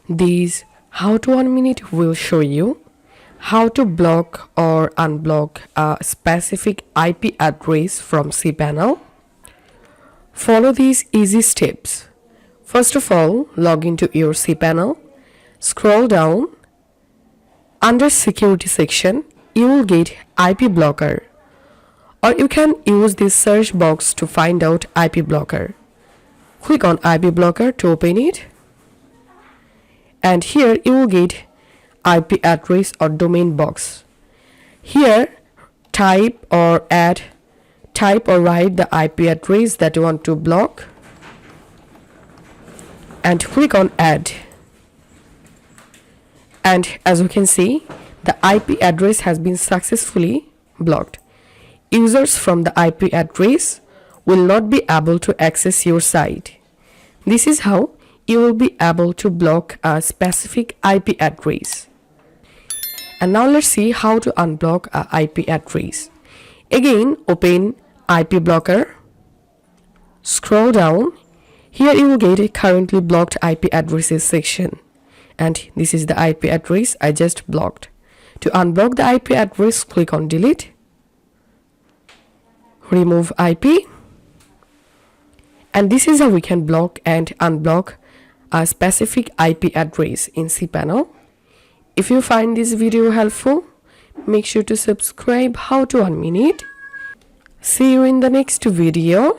This how to 1 minute will show you how to block or unblock a specific IP address from cPanel. Follow these easy steps. First of all, log into your cPanel, scroll down. Under security section, you will get IP blocker, or you can use this search box to find out IP blocker. Click on IP blocker to open it, and here you will get IP address or domain box. Here type or write the IP address that you want to block and click on add. And as you can see, the IP address has been successfully blocked. Users from the IP address will not be able to access your site. This is how you will be able to block a specific IP address. And now let's see how to unblock a IP address. Again, open IP blocker, scroll down. Here you will get a currently blocked IP addresses section, and this is the IP address I just blocked. To unblock the IP address, click on delete, remove IP, and this is how we can block and unblock a specific IP address in cPanel. If you find this video helpful, make sure to subscribe how to 1 minute. See you in the next video.